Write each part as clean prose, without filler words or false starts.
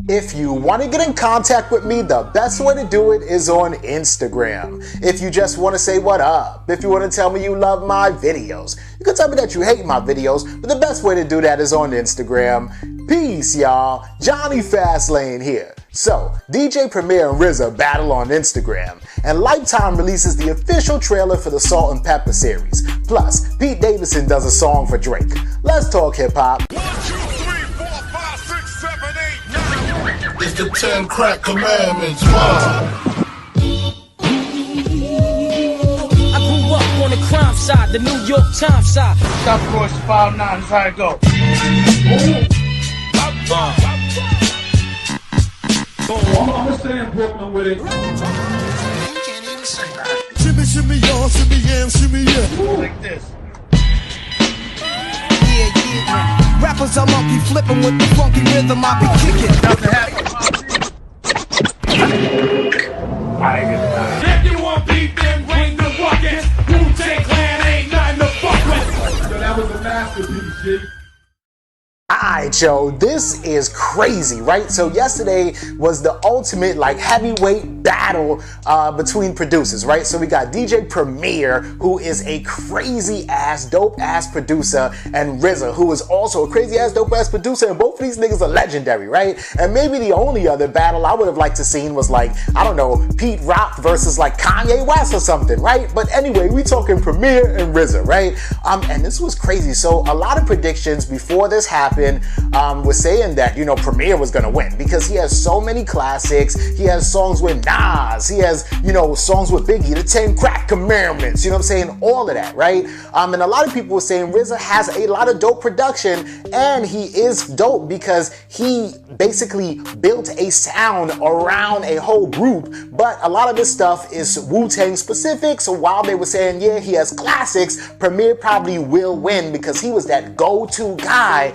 If you want to get in contact with me, the best way to do it is on Instagram. If you just want to say what up, if you want to tell me you love my videos, you can tell me that you hate my videos, but the best way to do that is on Instagram. Peace, y'all. Johnny Fastlane here. So, DJ Premier and Rza battle on Instagram, and Lifetime releases the official trailer for the Salt and Pepper series. Plus, Pete Davidson does a song for Drake. Let's talk hip-hop. It's the 10 crack commandments, I grew up on the crime side, the New York Times side. South Royce 5'9", that's how it go. I'm gonna stay in Brooklyn with it. You can't even say that. Shimmy, shimmy, y'all, shimmy, yeah, shimmy, yeah. Like this. Yeah. Rappers are monkey flipping with the funky rhythm I be kicking. Nothing happened. If you want beef, then bring the bucket. Wu-Tang Clan ain't nothing to fuck with. So that was a masterpiece, G. Alright, yo, this is crazy, right? So yesterday was the ultimate heavyweight battle between producers, right? So we got DJ Premier, who is a crazy ass, dope ass producer, and Rza, who is also a crazy ass, dope ass producer, and both of these niggas are legendary, right? And maybe the only other battle I would have liked to seen was I don't know, Pete Rock versus Kanye West or something, right? But anyway, we talking Premier and Rza, right? And this was crazy. So a lot of predictions before this happened was saying that, Premier was gonna win because he has so many classics. He has songs with Nas. He has, songs with Biggie, the 10 Crack Commandments, you know what I'm saying? All of that, right? And a lot of people were saying Rza has a lot of dope production, and he is dope because he basically built a sound around a whole group, but a lot of this stuff is Wu-Tang specific. So while they were saying, yeah, he has classics, Premier probably will win because he was that go-to guy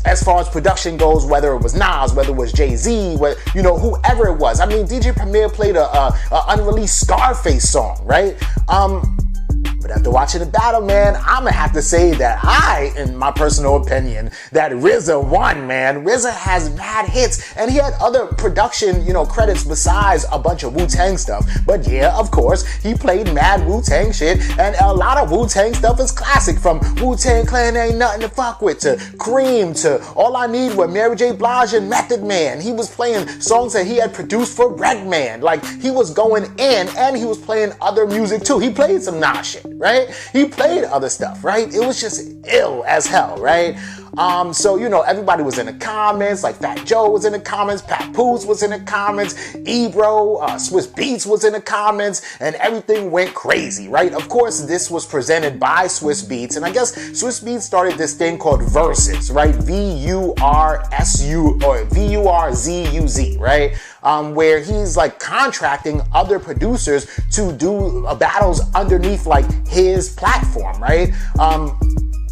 as far as production goes, whether it was Nas, whether it was Jay-Z, whoever it was. I mean, DJ Premier played a unreleased Scarface song, right? But after watching the battle, man, I'm gonna have to say that in my personal opinion, that Rza won, man. Rza has mad hits, and he had other production, credits besides a bunch of Wu-Tang stuff. But yeah, of course, he played mad Wu-Tang shit, and a lot of Wu-Tang stuff is classic, from Wu-Tang Clan Ain't Nothing to Fuck With, to Cream, to All I Need with Mary J. Blige and Method Man. He was playing songs that he had produced for Redman. He was going in, and he was playing other music too. He played some Nas shit, right? He played other stuff, right? It was just ill as hell, right? So, everybody was in the comments, Fat Joe was in the comments, Papoose was in the comments, Ebro, Swiss Beats was in the comments, and everything went crazy, right? Of course, this was presented by Swiss Beats, and I guess Swiss Beats started this thing called Versus, right? V-U-R-S-U, or V-U-R-Z-U-Z, right? Where he's contracting other producers to do battles underneath his platform, right?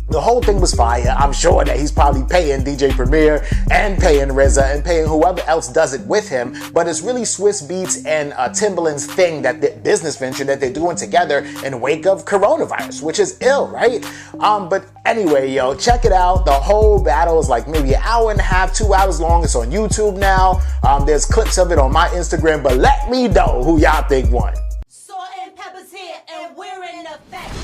The whole thing was fire. I'm sure that he's probably paying DJ Premier and paying Rza and paying whoever else does it with him. But it's really Swiss Beats and Timbaland's thing, that the business venture that they're doing together in wake of coronavirus, which is ill, right? But anyway, yo, check it out. The whole battle is maybe an hour and a half, 2 hours long. It's on YouTube now. There's clips of it on my Instagram, but let me know who y'all think won. Salt and Pepper's here, and we're in effect.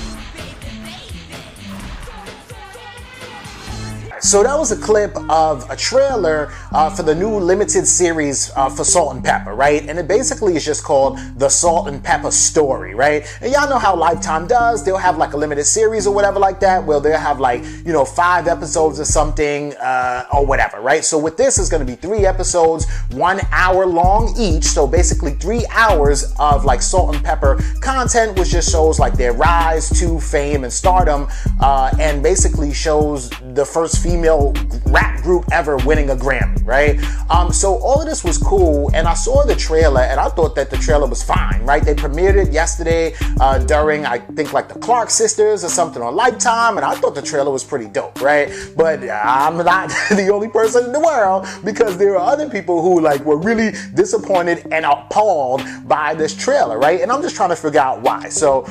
So that was a clip of a trailer for the new limited series for Salt and Pepper, right? And it basically is just called The Salt and Pepper Story, right? And y'all know how Lifetime does. They'll have a limited series or whatever like that, where they'll have 5 episodes or something or whatever, right? So with this, is going to be 3 episodes, 1 hour long each. So basically 3 hours of Salt and Pepper content, which just shows their rise to fame and stardom, and basically shows the first female rap group ever winning a Grammy, right? So all of this was cool, and I saw the trailer, and I thought that the trailer was fine, right? They premiered it yesterday during, I think, the Clark Sisters or something on Lifetime, and I thought the trailer was pretty dope, right? But I'm not the only person in the world, because there are other people who were really disappointed and appalled by this trailer, right? And I'm just trying to figure out why. So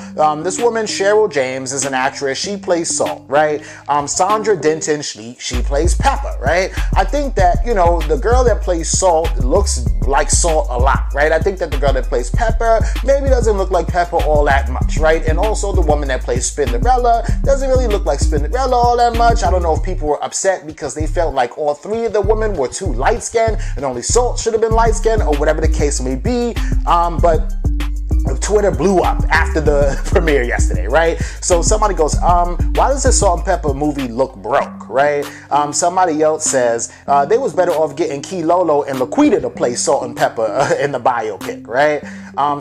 this woman, Cheryl James, is an actress. She plays Salt, right? Sandra Denton, she plays Pepa, right? I think that, you know, the girl that plays Salt looks like Salt a lot, right? I think that the girl that plays Pepa maybe doesn't look like Pepa all that much, right? And also the woman that plays Spinderella doesn't really look like Spinderella all that much. I don't know if people were upset because they felt like all three of the women were too light-skinned and only Salt should have been light-skinned, or whatever the case may be. But Twitter blew up after the premiere yesterday, right? So somebody goes, why does this Salt and Pepper movie look broke, right? Somebody else says, they was better off getting Key Lolo and Laquita to play Salt and Pepper in the biopic, right?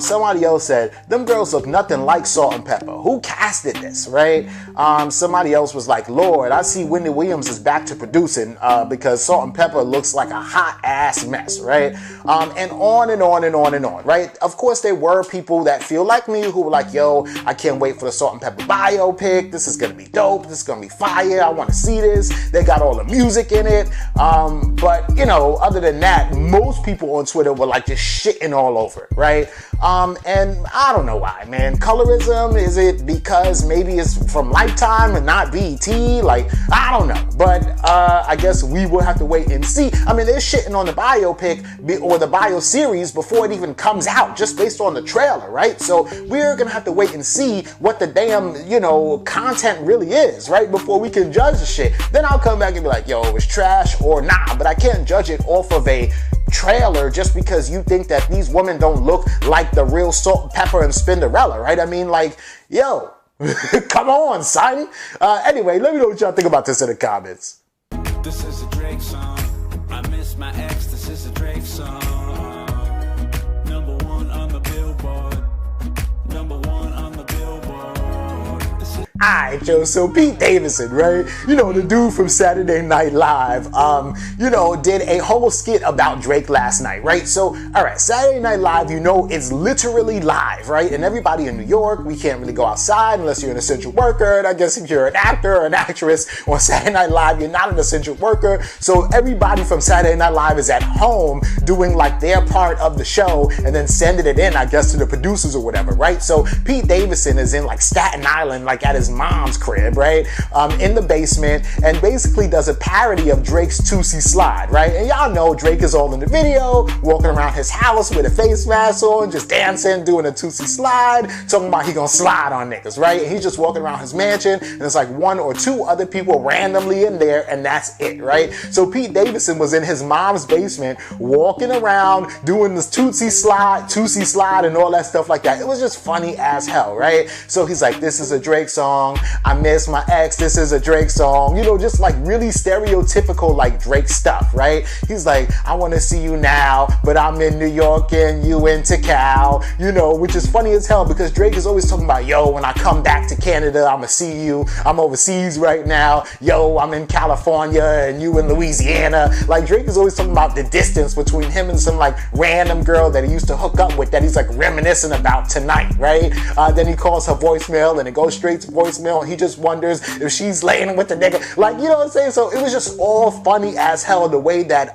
Somebody else said, them girls look nothing like Salt and Pepper. Who casted this, right? Somebody else was like, Lord, I see Wendy Williams is back to producing because Salt and Pepper looks like a hot ass mess, right? And on and on and on and on, right? Of course, there were people that feel like me who were like, yo, I can't wait for the Salt and Pepper biopic. This is gonna be dope. This is gonna be fire. I want to see this. They got all the music in it. But you know, other than that, most people on Twitter were like just shitting all over it, right? And I don't know why, man. Colorism, is it because maybe it's from Lifetime and not BET? Like, I don't know. But I guess we will have to wait and see. I mean, they're shitting on the biopic or the bio series before it even comes out, just based on the trailer, right? So we're gonna have to wait and see what the damn, you know, content really is, right? Before we can judge the shit. Then I'll come back and be like, yo, it was trash or nah. But I can't judge it off of a trailer just because you think that these women don't look like the real Salt, Pepper, and Spinderella, right? I mean, like, yo, come on, son. Anyway, let me know what y'all think about this in the comments. This is a Drake song. I miss my ex. This is a Drake song. #1 on the Billboard. #1 on the Billboard. This is Alright, Joe, so Pete Davidson, right? You know, the dude from Saturday Night Live, you know, did a whole skit about Drake last night, right? So, alright, Saturday Night Live, you know, it's literally live, right? And everybody in New York, we can't really go outside unless you're an essential worker. And I guess if you're an actor or an actress on Saturday Night Live, you're not an essential worker. So everybody from Saturday Night Live is at home doing like their part of the show and then sending it in, I guess, to the producers or whatever, right? So Pete Davidson is in like Staten Island, like at his mom's crib, right? In the basement, and basically does a parody of Drake's Tootsie Slide, right? And y'all know Drake is all in the video, walking around his house with a face mask on, just dancing, doing a Tootsie Slide, talking about he gonna slide on niggas, right? And he's just walking around his mansion, and there's like 1 or 2 other people randomly in there, and that's it, right? So Pete Davidson was in his mom's basement, walking around, doing this Tootsie Slide, and all that stuff like that. It was just funny as hell, right? So he's like, this is a Drake song. I miss my ex. This is a Drake song. You know, just like really stereotypical like Drake stuff, right? He's like, I want to see you now, but I'm in New York and you in Cal, you know, which is funny as hell because Drake is always talking about, yo, when I come back to Canada, I'ma see you. I'm overseas right now. Yo, I'm in California and you in Louisiana. Like Drake is always talking about the distance between him and some like random girl that he used to hook up with that he's like reminiscing about tonight, right? Then he calls her voicemail and it goes straight to voicemail. He just wonders if she's laying with the nigga. Like, you know what I'm saying? So it was just all funny as hell the way that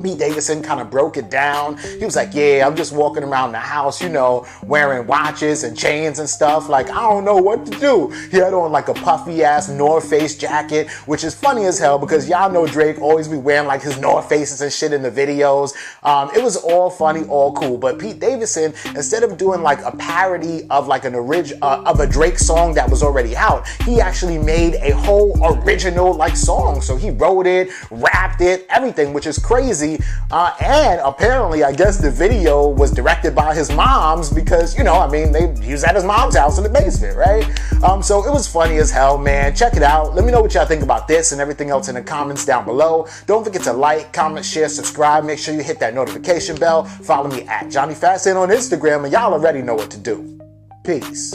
Pete Davidson kind of broke it down. He was like, yeah, I'm just walking around the house, you know, wearing watches and chains and stuff. Like, I don't know what to do. He had on like a puffy ass North Face jacket, which is funny as hell because y'all know Drake always be wearing like his North Faces and shit in the videos. It was all funny, all cool. But Pete Davidson, instead of doing like a parody of like an of a Drake song that was already out, he actually made a whole original like song. So he wrote it, rapped it, everything, which is crazy. And apparently, I guess the video was directed by his mom's because, you know, I mean, he was at his mom's house in the basement, right? So it was funny as hell, man. Check it out. Let me know what y'all think about this and everything else in the comments down below. Don't forget to like, comment, share, subscribe. Make sure you hit that notification bell. Follow me at Johnny Fastin on Instagram, and y'all already know what to do. Peace.